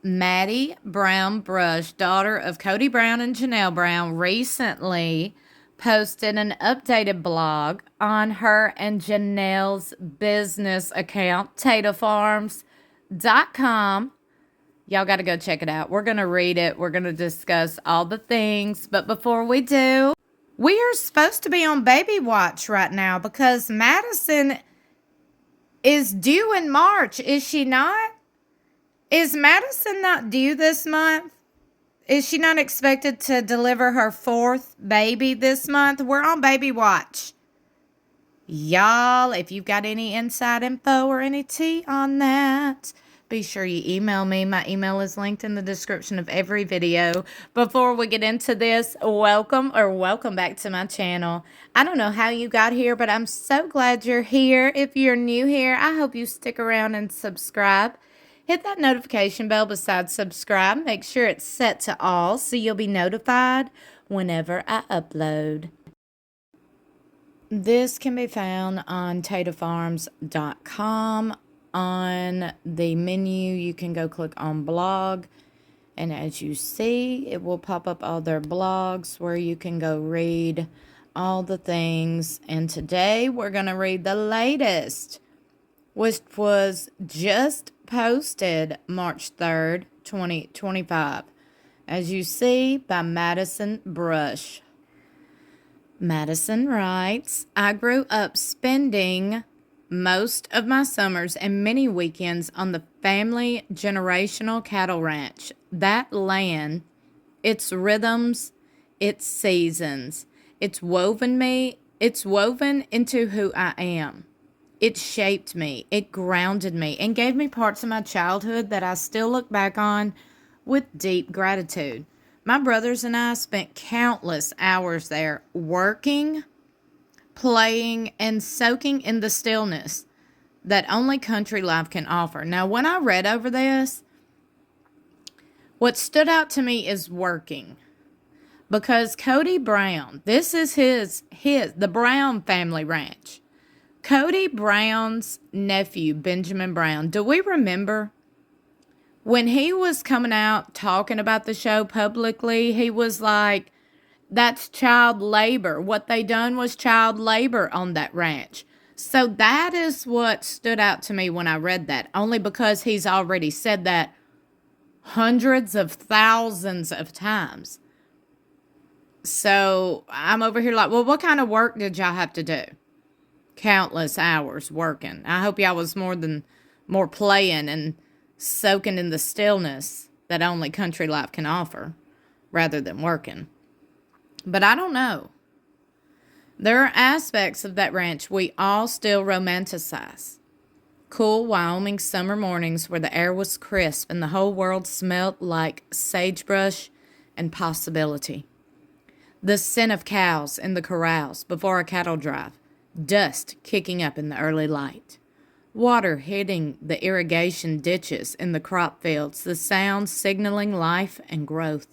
Maddie Brown Brush, daughter of Kody Brown and Janelle Brown, recently posted an updated blog on her and Janelle's business account, TatoFarms.com. Y'all got to go check it out. We're going to read it. We're going to discuss all the things. But before we do, we are supposed to be on baby watch right now because Madison is due in March. Is she not? Is Madison not due this month? Is she not expected to deliver her fourth baby this month? We're on baby watch. Y'all, if you've got any inside info or any tea on that, be sure you email me. My email is linked in the description of every video. Before we get into this, welcome back to my channel. I don't know how you got here, but I'm so glad you're here. If you're new here, I hope you stick around and subscribe. Hit that notification bell beside subscribe. Make sure it's set to all so you'll be notified whenever I upload. This can be found on TatoFarms.com. On the menu, you can go click on blog. And as you see, it will pop up all their blogs where you can go read all the things. And today we're going to read the latest, which was just posted March 3rd, 2025. As you see, by Madison Brush. Madison writes, I grew up spending most of my summers and many weekends on the family generational cattle ranch. That land, its rhythms, its seasons, it's woven into who I am. It shaped me, it grounded me, and gave me parts of my childhood that I still look back on with deep gratitude. My brothers and I spent countless hours there working, playing, and soaking in the stillness that only country life can offer. Now, when I read over this, what stood out to me is working. Because Kody Brown, this is the Brown family ranch. Kody Brown's nephew, Benjamin Brown, do we remember when he was coming out talking about the show publicly? He was like, that's child labor. What they done was child labor on that ranch. So that is what stood out to me when I read that, only because he's already said that hundreds of thousands of times. So I'm over here like, well, what kind of work did y'all have to do? Countless hours working. I hope y'all was more playing and soaking in the stillness that only country life can offer rather than working. But I don't know. There are aspects of that ranch we all still romanticize. Cool Wyoming summer mornings where the air was crisp and the whole world smelled like sagebrush and possibility. The scent of cows in the corrals before a cattle drive. Dust kicking up in the early light. Water hitting the irrigation ditches in the crop fields, the sounds signaling life and growth.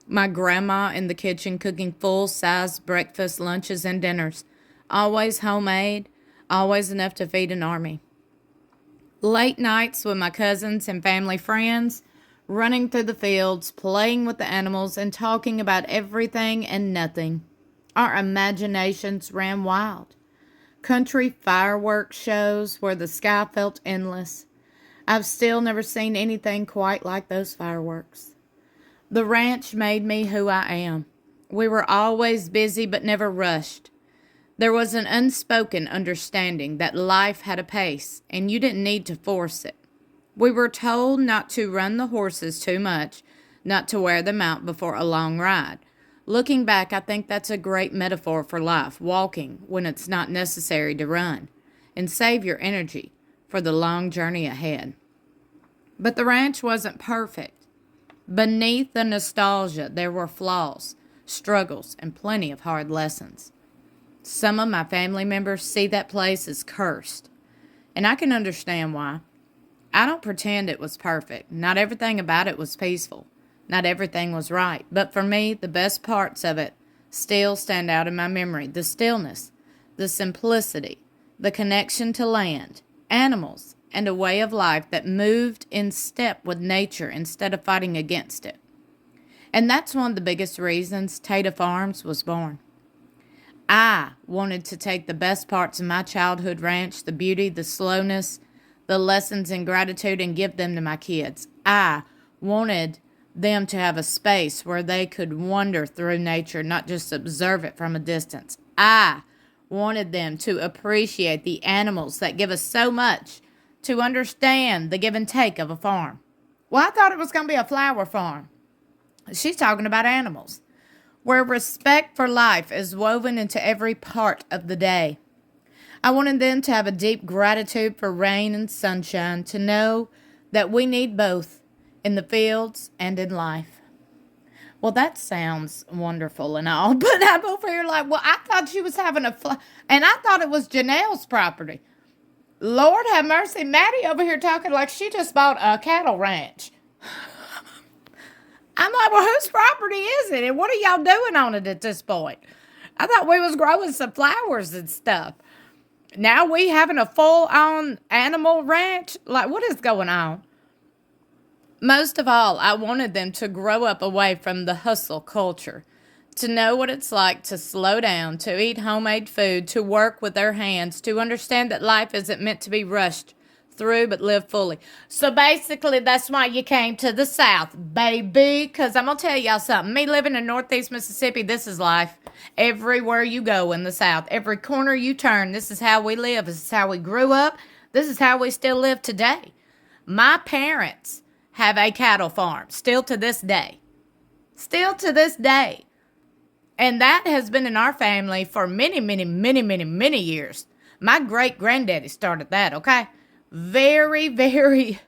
My grandma in the kitchen cooking full-size breakfast, lunches, and dinners. Always homemade, always enough to feed an army. Late nights with my cousins and family friends, running through the fields, playing with the animals, and talking about everything and nothing. Our imaginations ran wild. Country fireworks shows where the sky felt endless. I've still never seen anything quite like those fireworks. The ranch made me who I am. We were always busy but never rushed. There was an unspoken understanding that life had a pace and you didn't need to force it. We were told not to run the horses too much, not to wear them out before a long ride. Looking back, I think that's a great metaphor for life, walking when it's not necessary to run, and save your energy for the long journey ahead. But the ranch wasn't perfect. Beneath the nostalgia, there were flaws, struggles, and plenty of hard lessons. Some of my family members see that place as cursed, and I can understand why. I don't pretend it was perfect. Not everything about it was peaceful. Not everything was right, but for me, the best parts of it still stand out in my memory. The stillness, the simplicity, the connection to land, animals, and a way of life that moved in step with nature instead of fighting against it. And that's one of the biggest reasons Tata Farms was born. I wanted to take the best parts of my childhood ranch, the beauty, the slowness, the lessons in gratitude, and give them to my kids. I wanted them to have a space where they could wander through nature, not just observe it from a distance. I wanted them to appreciate the animals that give us so much, to understand the give and take of a farm. Well, I thought it was going to be a flower farm. She's talking about animals, where respect for life is woven into every part of the day. I wanted them to have a deep gratitude for rain and sunshine, to know that we need both in the fields and in life. Well, that sounds wonderful and all, but I'm over here like, well, I thought she was having and I thought it was Janelle's property. Lord have mercy, Maddie over here talking like she just bought a cattle ranch. I'm like, well, whose property is it? And what are y'all doing on it at this point? I thought we was growing some flowers and stuff. Now we having a full-on animal ranch? Like, what is going on? Most of all, I wanted them to grow up away from the hustle culture, to know what it's like to slow down, to eat homemade food, to work with their hands, to understand that life isn't meant to be rushed through but live fully. So basically, that's why you came to the South, baby, because I'm going to tell y'all something. Me living in Northeast Mississippi, this is life. Everywhere you go in the South, every corner you turn, this is how we live. This is how we grew up. This is how we still live today. My parents have a cattle farm, still to this day. Still to this day. And that has been in our family for many, many, many, many, many years. My great-granddaddy started that, okay? Very, very,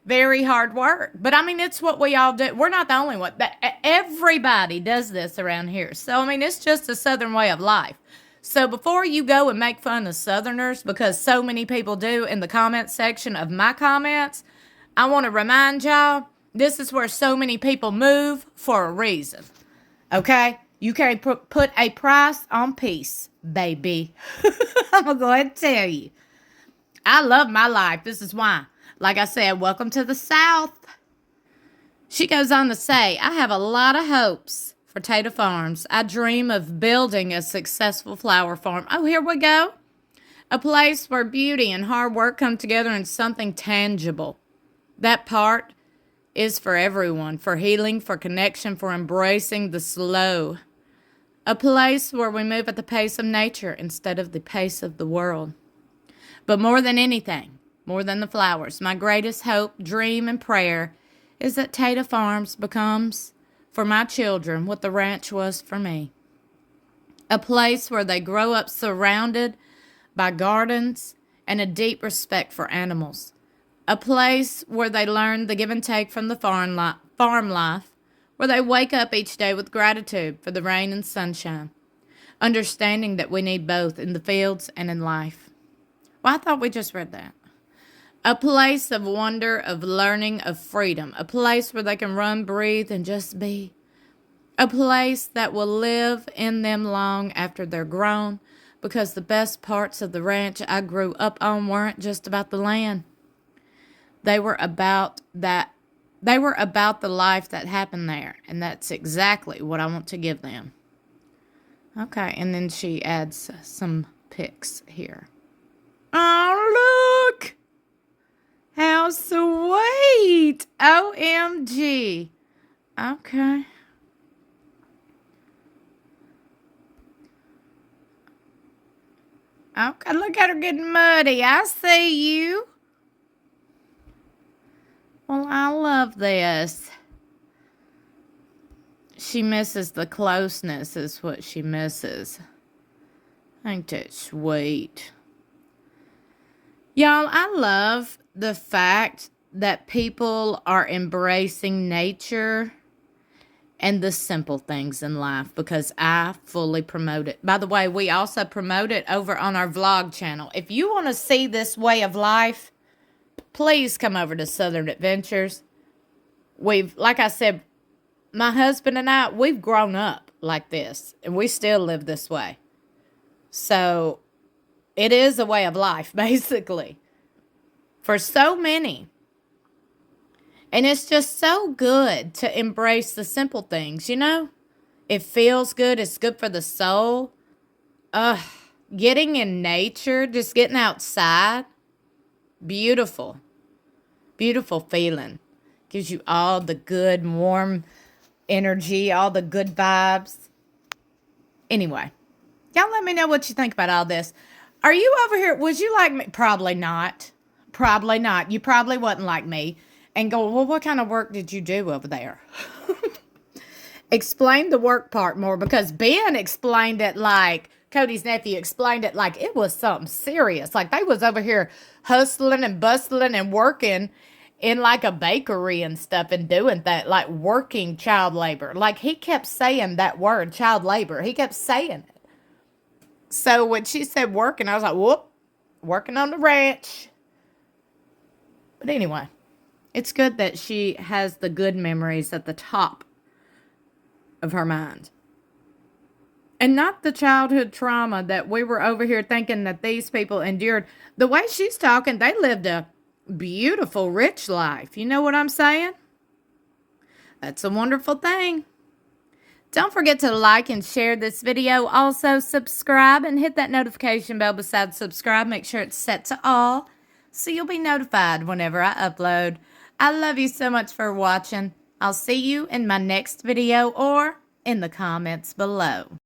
very hard work. But, I mean, it's what we all do. We're not the only one. Everybody does this around here. So, I mean, it's just a Southern way of life. So, before you go and make fun of Southerners, because so many people do in the comment section of my comments, I want to remind y'all, this is where so many people move for a reason. Okay? You can't put a price on peace, baby. I'm going to go ahead and tell you. I love my life. This is why. Like I said, welcome to the South. She goes on to say, I have a lot of hopes for Tata Farms. I dream of building a successful flower farm. Oh, here we go. A place where beauty and hard work come together in something tangible. That part is for everyone, for healing, for connection, for embracing the slow. A place where we move at the pace of nature instead of the pace of the world. But more than anything, more than the flowers, my greatest hope, dream, and prayer is that Tata Farms becomes, for my children, what the ranch was for me. A place where they grow up surrounded by gardens and a deep respect for animals. A place where they learn the give and take from the farm life, where they wake up each day with gratitude for the rain and sunshine, understanding that we need both in the fields and in life. Well, I thought we just read that. A place of wonder, of learning, of freedom. A place where they can run, breathe, and just be. A place that will live in them long after they're grown, because the best parts of the ranch I grew up on weren't just about the land. They were about that. They were about the life that happened there, and that's exactly what I want to give them. Okay, and then she adds some pics here. Oh, look! How sweet! OMG. Okay. Okay, look at her getting muddy. I see you. Well, I love this. She misses the closeness is what she misses. Ain't that sweet? Y'all, I love the fact that people are embracing nature and the simple things in life, because I fully promote it. By the way, we also promote it over on our vlog channel. If you want to see this way of life, please come over to Southern Adventures. Like I said, my husband and I, we've grown up like this, and we still live this way. So, it is a way of life, basically. for so many. And it's just so good to embrace the simple things, you know? It feels good. It's good for the soul. Getting in nature, just getting outside. Beautiful. Beautiful feeling. Gives you all the good, warm energy, all the good vibes. Anyway, y'all let me know what you think about all this. Are you over here? Was you like me? Probably not. Probably not. You probably wasn't like me. And go, well, what kind of work did you do over there? Explain the work part more, because Ben explained it like, Kody's nephew explained it like it was something serious. Like they was over here hustling and bustling and working in like a bakery and stuff and doing that, like working child labor. Like he kept saying that word, child labor. He kept saying it. So when she said working, I was like, whoop, working on the ranch. But anyway, it's good that she has the good memories at the top of her mind. And not the childhood trauma that we were over here thinking that these people endured. The way she's talking, they lived a beautiful, rich life. You know what I'm saying? That's a wonderful thing. Don't forget to like and share this video. Also, subscribe and hit that notification bell beside subscribe. Make sure it's set to all so you'll be notified whenever I upload. I love you so much for watching. I'll see you in my next video or in the comments below.